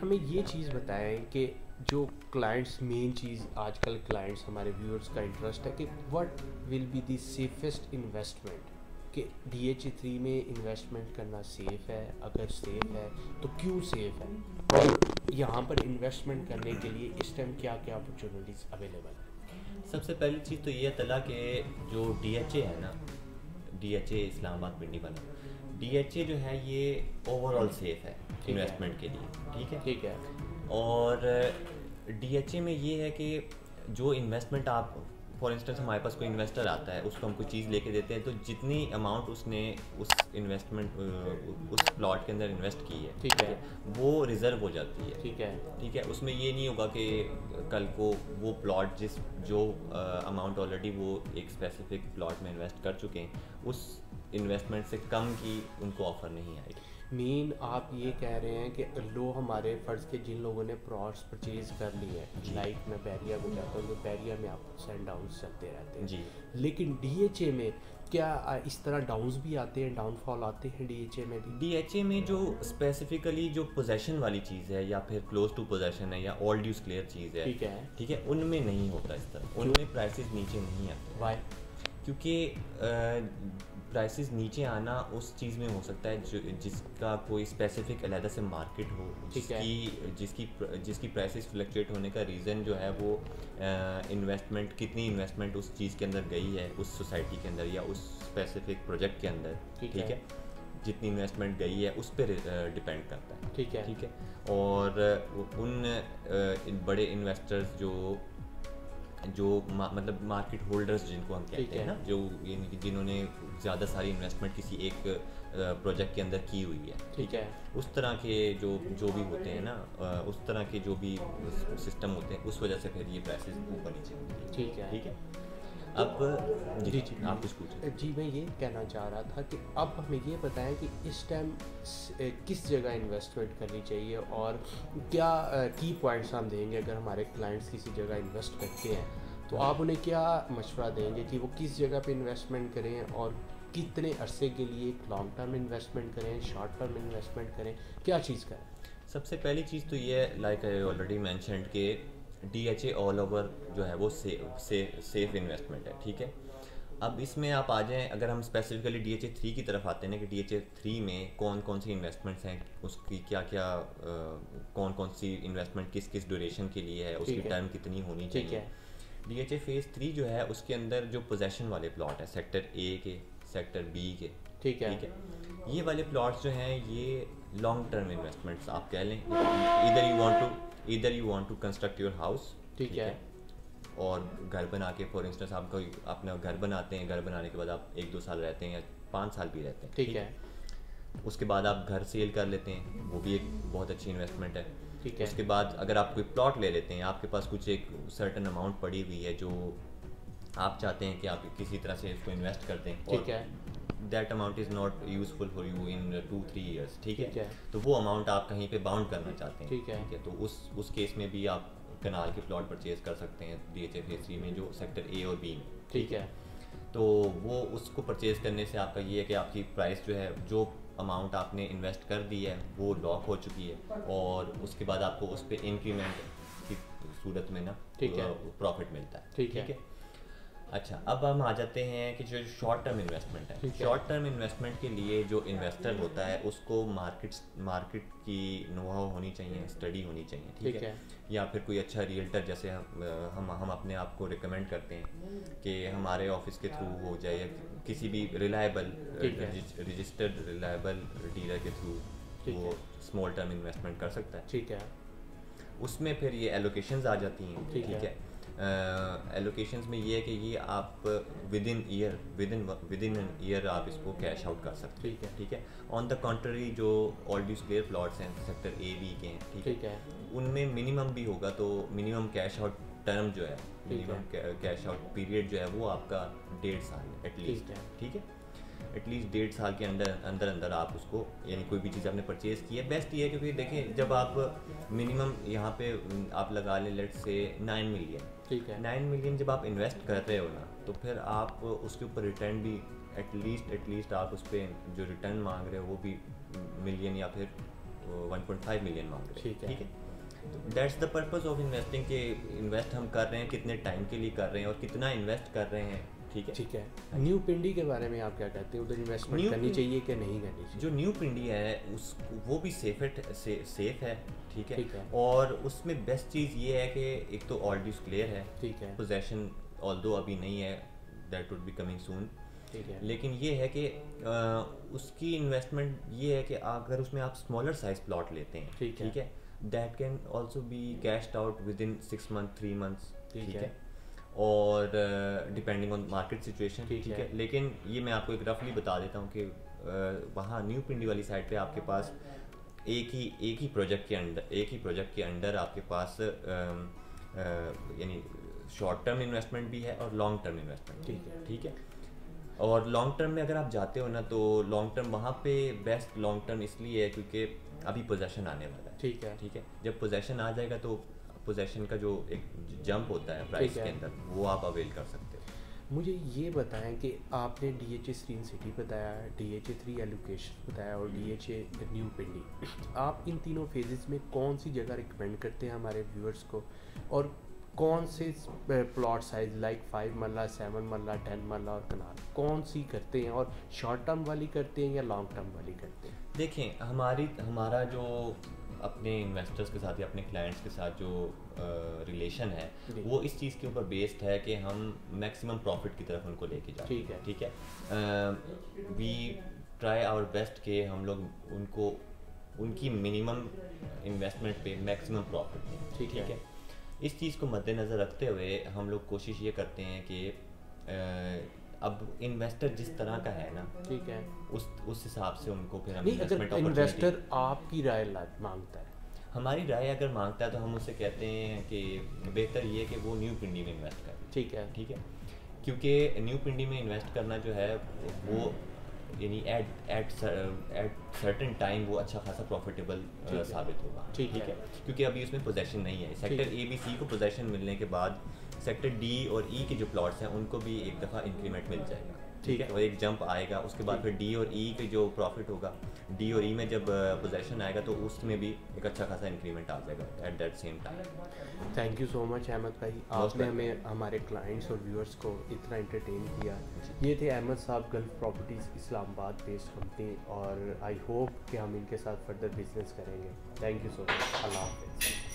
हमें ये चीज़ बताएं कि जो क्लाइंट्स मेन चीज़ आजकल क्लाइंट्स हमारे व्यूअर्स का इंटरेस्ट है कि what will be the safest investment, कि DHA3 में इन्वेस्टमेंट करना सेफ़ है, अगर सेफ़ है तो क्यों सेफ़ है, और यहाँ पर इन्वेस्टमेंट करने के लिए इस टाइम क्या क्या अपॉर्चुनिटीज़ अवेलेबल है। सबसे पहली चीज़ तो ये तला कि जो DHA है ना, DHA इस्लामाबाद पिंडी वाला DHA जो है ये ओवरऑल सेफ है इन्वेस्टमेंट के लिए, ठीक है। ठीक है। और DHA में ये है कि जो इन्वेस्टमेंट आप, फॉर इंस्टेंस हमारे पास कोई इन्वेस्टर आता है, उसको हम कोई चीज़ लेके देते हैं, तो जितनी अमाउंट उसने उस इन्वेस्टमेंट उस प्लॉट के अंदर इन्वेस्ट की है, ठीक है, वो रिज़र्व हो जाती है। ठीक है, ठीक है। उसमें ये नहीं होगा कि कल को वो प्लॉट जो अमाउंट ऑलरेडी वो एक स्पेसिफिक प्लॉट में इन्वेस्ट कर चुके हैं, उस इन्वेस्टमेंट से कम की उनको ऑफ़र नहीं आएगी। मेन आप ये कह रहे हैं कि लो हमारे फ़र्ज़ के जिन लोगों ने प्लॉट्स परचेज़ कर लिए हैं, लाइक मैं बैरिया को जाता हूँ तो बैरिया में आप एंड डाउन्स चलते रहते हैं जी। लेकिन DHA में क्या इस तरह डाउन्स भी आते हैं, डाउनफॉल आते हैं DHA में भी? DHA में जो स्पेसिफिकली जो पोजेशन वाली चीज़ है या फिर क्लोज टू पोजेशन है या ऑल ड्यूज क्लियर चीज़ है, ठीक है, ठीक है, उनमें नहीं होता इस तरह, उनमें प्राइसेस नीचे नहीं आते। वाई? क्योंकि प्राइसेस नीचे आना उस चीज़ में हो सकता है जिसका कोई स्पेसिफिक अलहदा से मार्केट हो, जिसकी प्राइसेस फ्लक्चुएट होने का रीज़न जो है वो इन्वेस्टमेंट, कितनी इन्वेस्टमेंट उस चीज़ के अंदर गई है, उस सोसाइटी के अंदर या उस स्पेसिफिक प्रोजेक्ट के अंदर, ठीक है, जितनी इन्वेस्टमेंट गई है उस पर डिपेंड करता है, ठीक है, ठीक है। और उन बड़े इन्वेस्टर्स जो मतलब मार्केट होल्डर्स जिनको हम कहते हैं ना, जो जिन्होंने ज़्यादा सारी इन्वेस्टमेंट किसी एक प्रोजेक्ट के अंदर की हुई है, ठीक है, उस तरह के जो भी होते हैं ना, उस तरह के जो भी सिस्टम होते हैं, उस वजह से फिर ये प्राइसेस ऊपर नीचे होती है, ठीक है, ठीक है। अब जी आप कुछ पूछें। जी, मैं ये कहना चाह रहा था कि अब हमें ये बताएं कि इस टाइम किस जगह इन्वेस्टमेंट करनी चाहिए और क्या की पॉइंट्स हम देंगे अगर हमारे क्लाइंट्स किसी जगह इन्वेस्ट करते हैं, तो आप उन्हें क्या मशवरा देंगे कि वो किस जगह पे इन्वेस्टमेंट करें और कितने अरसे के लिए लॉन्ग टर्म इन्वेस्टमेंट करें, शॉर्ट टर्म इन्वेस्टमेंट करें, क्या चीज़ करें? सबसे पहली चीज़ तो ये है, लाइक आई ऑलरेडी मैंशनड के DHA ऑल ओवर जो है वो सेफ इन्वेस्टमेंट है, ठीक है। अब इसमें आप आ जाएं, अगर हम स्पेसिफिकली DHA3 की तरफ आते हैं ना, कि DHA3 में कौन कौन सी इन्वेस्टमेंट्स हैं, उसकी क्या क्या कौन कौन सी इन्वेस्टमेंट किस किस ड्यूरेशन के लिए है, उसकी टर्म कितनी होनी चाहिए। DHA फेज़ 3 जो है उसके अंदर जो पोजेशन वाले प्लॉट है, सेक्टर A के, सेक्टर B के, ठीक है, ये वाले प्लॉट्स जो हैं ये लॉन्ग टर्म इन्वेस्टमेंट्स आप कह लें। Either you want to construct your house, ठीक है, और घर बना के, फॉर इंस्टेंस आप कोई अपना घर बनाते हैं, घर बनाने के बाद आप 1-2 साल रहते हैं या 5 साल भी रहते हैं, ठीक है, उसके बाद आप घर सेल कर लेते हैं, वो भी एक बहुत अच्छी इन्वेस्टमेंट है, ठीक है, उसके बाद अगर आप कोई प्लॉट ले लेते हैं, आपके पास कुछ एक सर्टन अमाउंट पड़ी हुई है जो आप चाहते हैं कि आप किसी तरह से इसको इन्वेस्ट कर दें, ठीक है, that amount is not useful for you in 2-3 years, ठीक ठीक है, है, तो वो अमाउंट आप कहीं पे बाउंड करना चाहते हैं, ठीक है, तो उस केस में भी आप कनाल के प्लॉट परचेज कर सकते हैं DHA फेज़ 3 में, जो सेक्टर A और B में, ठीक है, तो वो उसको परचेज़ करने से आपका ये है कि आपकी प्राइस जो है, जो अमाउंट आपने इन्वेस्ट कर दी है वो लॉक हो चुकी है, और उसके बाद आपको उस पर इंक्रीमेंट की सूरत में ना प्रॉफिट मिलता है, ठीक है। अच्छा, अब हम आ जाते हैं कि जो शॉर्ट टर्म इन्वेस्टमेंट है, शॉर्ट टर्म इन्वेस्टमेंट के लिए जो इन्वेस्टर होता है उसको मार्केट की नो-हाउ होनी चाहिए, स्टडी होनी चाहिए, ठीक है, या फिर कोई अच्छा रियल्टर, जैसे हम अपने आप को रिकमेंड करते हैं कि हमारे ऑफिस के थ्रू हो जाए या किसी भी रिलायबल रजिस्टर्ड रिलायबल डीलर के थ्रू वो स्मॉल टर्म इन्वेस्टमेंट कर सकता है, ठीक है। उसमें फिर ये एलोकेशंस आ जाती हैं, ठीक है। एलोकेशंस में ये है कि ये आप विद इन एन ईयर आप इसको कैश आउट कर सकते हैं, ठीक है। ऑन द कॉन्ट्ररी जो ऑल ड्यूज क्लियर प्लॉट्स हैं सेक्टर A B के हैं, ठीक है, उनमें मिनिमम भी होगा, तो मिनिमम कैश आउट टर्म जो है, मिनिमम कैश आउट पीरियड जो है वो आपका 1.5 साल एटलीस्ट है, ठीक है। एटलीस्ट 1.5 साल के अंदर आप उसको, यानी कोई भी चीज़ आपने परचेज़ की है, बेस्ट ये है, क्योंकि देखें जब आप मिनिमम यहाँ पे आप लगा लें लेट्स से 9 मिलियन, ठीक है, 9 मिलियन जब आप इन्वेस्ट कर रहे हो ना, तो फिर आप उसके ऊपर रिटर्न भी एटलीस्ट आप उस पर जो रिटर्न मांग रहे हो वो भी मिलियन या फिर 1.5 मिलियन मांग रहे हैं, ठीक है। तो that's the purpose of investing के इन्वेस्ट हम कर रहे हैं, कितने टाइम के लिए कर रहे हैं और कितना इन्वेस्ट कर रहे हैं, ठीक है। ठीक है, न्यू पिंडी के बारे में आप क्या कहते हैं, उधर इन्वेस्टमेंट करनी चाहिए कि नहीं करनी चाहिए? जो न्यू पिंडी है उस वो भी सेफ है, ठीक है, ठीक है। और उसमें बेस्ट चीज़ ये है कि एक तो ऑल ड्यूज क्लियर है, ठीक है, पोजेशन ऑल्दो अभी नहीं है, that would be coming soon, ठीक है, लेकिन ये है कि उसकी इन्वेस्टमेंट ये है कि अगर उसमें आप स्मॉलर साइज प्लॉट लेते हैं, ठीक है, that can also be cached out with in 6 month 3 months, ठीक है, और डिपेंडिंग ऑन मार्केट सिचुएशन, ठीक है। लेकिन ये मैं आपको एक रफली बता देता हूँ कि वहाँ न्यू पिंडी वाली साइड पे आपके पास एक ही प्रोजेक्ट के अंडर आपके पास यानी शॉर्ट टर्म इन्वेस्टमेंट भी है और लॉन्ग टर्म इन्वेस्टमेंट, ठीक है। और लॉन्ग टर्म में अगर आप जाते हो ना, तो लॉन्ग टर्म वहाँ पे बेस्ट लॉन्ग टर्म इसलिए है क्योंकि अभी पोजेशन आने वाला है, ठीक है। जब पोजेशन आ जाएगा तो पोजेशन का जो एक जंप होता है प्राइस के अंदर, वो आप अवेल कर सकते हो। मुझे ये बताएं कि आपने DHA स्क्रीन सिटी बताया, DHA 3 एलोकेशन बताया और DHA न्यू पिंडी, आप इन तीनों फेजेस में कौन सी जगह रिकमेंड करते हैं हमारे व्यूअर्स को, और कौन से प्लॉट साइज लाइक 5 मरला, 7 मरला, 10 मरला और कनाल कौन सी करते हैं, और शॉर्ट टर्म वाली करते हैं या लॉन्ग टर्म वाली करते हैं? देखें, हमारा जो अपने इन्वेस्टर्स के साथ या अपने क्लाइंट्स के साथ जो रिलेशन है वो इस चीज़ के ऊपर बेस्ड है कि हम मैक्सिमम प्रॉफिट की तरफ उनको लेके जाते हैं, ठीक है। वी ट्राई आवर बेस्ट कि हम लोग उनको उनकी मिनिमम इन्वेस्टमेंट पे मैक्सिमम प्रॉफिट दें, ठीक है। इस चीज़ को मद्देनज़र रखते हुए हम लोग कोशिश ये करते हैं कि अब इन्वेस्टर जिस तरह का है ना, ठीक है, उस हिसाब से उनको फिर हम इन्वेस्टमेंट इन्वेस्टर आपकी राय मांगता है, हमारी राय अगर मांगता है तो हम उससे कहते हैं कि बेहतर ये है कि वो न्यू पिंडी में इन्वेस्ट करें, ठीक है, क्योंकि न्यू पिंडी में इन्वेस्ट करना जो है वो यानी एट सर्टेन टाइम वो अच्छा खासा प्रॉफिटेबल साबित होगा, ठीक है, क्योंकि अभी उसमें पोजेशन नहीं है। सेक्टर ABC को पोजेशन मिलने के बाद सेक्टर D और E के जो प्लॉट्स हैं उनको भी एक दफ़ा इंक्रीमेंट मिल जाएगा, ठीक है, और एक जंप आएगा, उसके बाद फिर D और E के जो प्रॉफिट होगा, D और E में जब पोजेशन आएगा तो उसमें भी एक अच्छा खासा इंक्रीमेंट आ जाएगा at that same time. Thank you so much Ahmad bhai, आपने हमें हमारे क्लाइंट्स और व्यूअर्स को इतना एंटरटेन किया। ये थे अहमद साहब, gulf properties Islamabad based company, और आई होप कि हम इनके साथ फर्दर बिजनेस करेंगे। थैंक यू सो मच, अल्लाह हाफ़िज़।